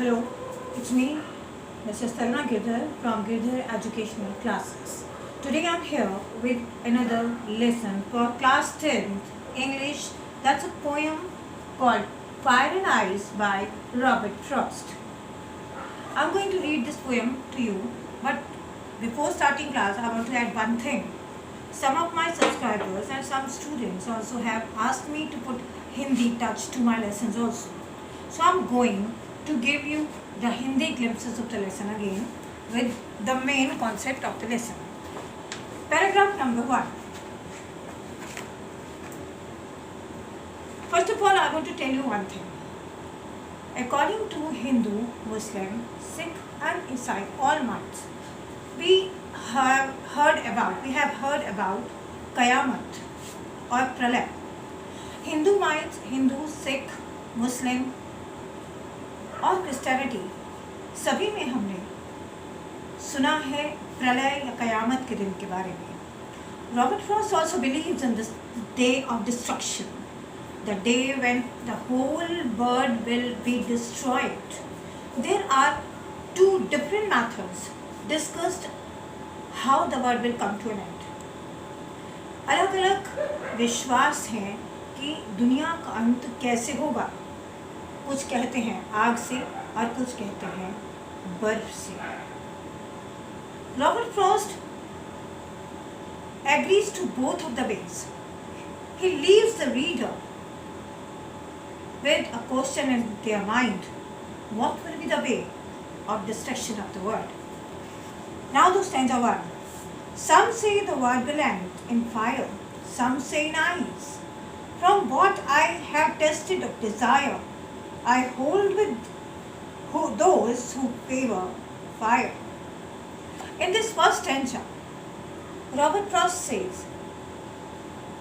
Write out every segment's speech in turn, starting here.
Hello, it's me, Mrs. Taruna Girdhar from Girdhar Educational Classes. Today I'm here with another lesson for class 10th English. That's a poem called Fire and Ice by Robert Frost. I'm going to read this poem to you, but before starting class I want to add one thing. Some of my subscribers and some students also have asked me to put Hindi touch to my lessons also. So I'm going to give you the Hindi glimpses of the lesson again with the main concept of the lesson. Paragraph number 1. First of all, I want to tell you one thing. According to Hindu, Muslim, Sikh and Isai, all months, we have heard about Qayamat or Pralay. Hindu minds, Hindu, Sikh, Muslim और Christianity सभी में हमने सुना है प्रलय या कयामत के दिन के बारे में. Robert Frost also believes in this day of destruction, the day when the whole world will be destroyed. There are two different methods discussed how the world will come to an end. अलग अलग विश्वास हैं कि दुनिया का अंत कैसे होगा. कुछ कहते हैं आग से और कुछ कहते हैं बर्फ से. Robert Frost agrees to both of the ways. He leaves the reader with a question in their mind: what will be the way of destruction of the world? Now the stanza 1. Some say the world will end in fire, some say in ice. From what I have tasted of desire, I hold with those who favor fire. In this first stanza, Robert Frost says,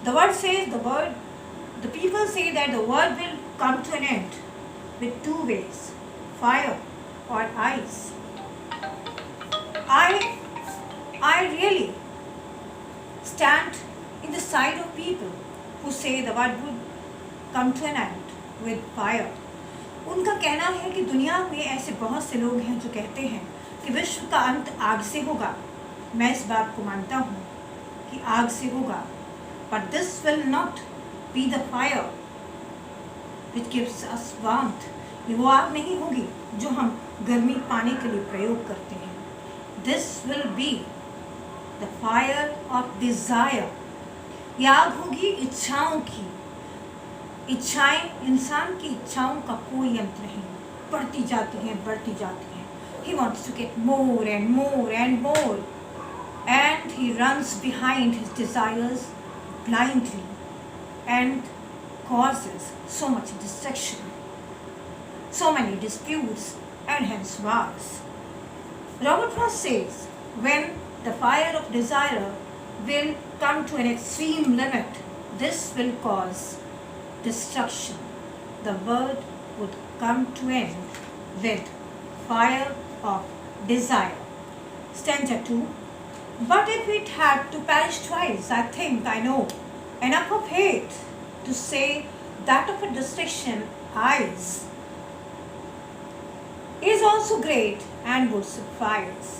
the people say that the world will come to an end with two ways, fire or ice. I really stand in the side of people who say the world would come to an end with fire. उनका कहना है कि दुनिया में ऐसे बहुत से लोग हैं जो कहते हैं कि विश्व का अंत आग से होगा. मैं इस बात को मानता हूँ कि आग से होगा, but this will not be the fire which gives us warmth. ये वो आग नहीं होगी जो हम गर्मी पाने के लिए प्रयोग करते हैं. This will be the fire of desire. ये आग होगी इच्छाओं की. इच्छाएं, इंसान की इच्छाओं का कोई अंत नहीं, बढ़ती जाती हैं. He wants to get more and more and more, and he runs behind his desires blindly and causes so much destruction, so many disputes and hence wars. Robert Frost says when the fire of desire will come to an extreme limit, this will cause destruction. The world would come to end with fire of desire. Stanza 2. But if it had to perish twice, I think I know enough of hate to say that of a destruction eyes is also great and would suffice.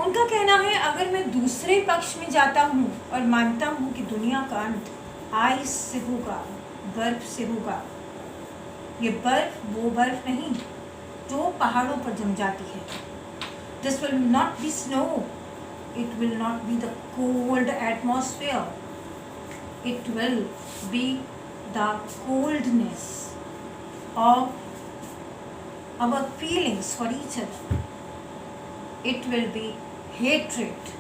उनका कहना है अगर मैं दूसरे पक्ष में जाता हूँ और मानता हूँ कि दुनिया का अंत आइस से होगा, बर्फ से होगा. ये बर्फ वो बर्फ नहीं जो पहाड़ों पर जम जाती है. This will not be snow. It will not be the cold atmosphere. It will be the coldness of our feelings for each other. It will be hatred,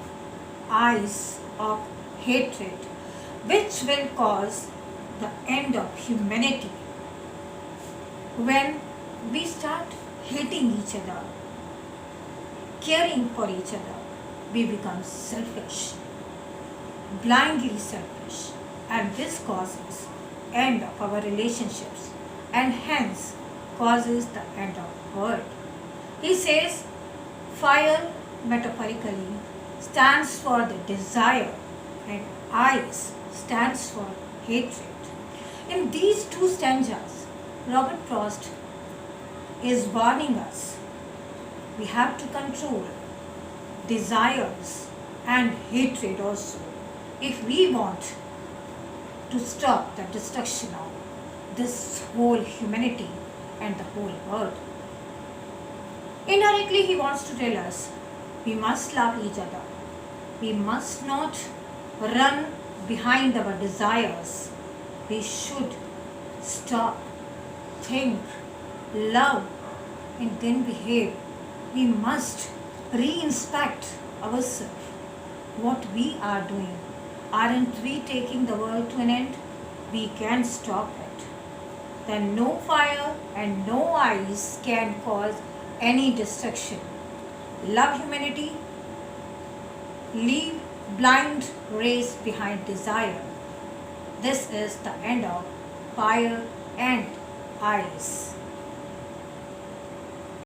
ice of hatred, which will cause the end of humanity. When we start hating each other, caring for each other, we become selfish, blindly selfish, and this causes end of our relationships and hence causes the end of world. He says fire metaphorically stands for the desire and ice stands for hatred. In these two stanzas, Robert Frost is warning us. We have to control desires and hatred also if we want to stop the destruction of this whole humanity and the whole world. Indirectly, he wants to tell us we must love each other. We must not run behind our desires. We should stop, think, love, and then behave. We must re-inspect ourselves. What we are doing. Aren't we taking the world to an end? We can stop it. Then no fire and no ice can cause any destruction. Love humanity. Leave blind race behind desire. This is the end of fire and ice.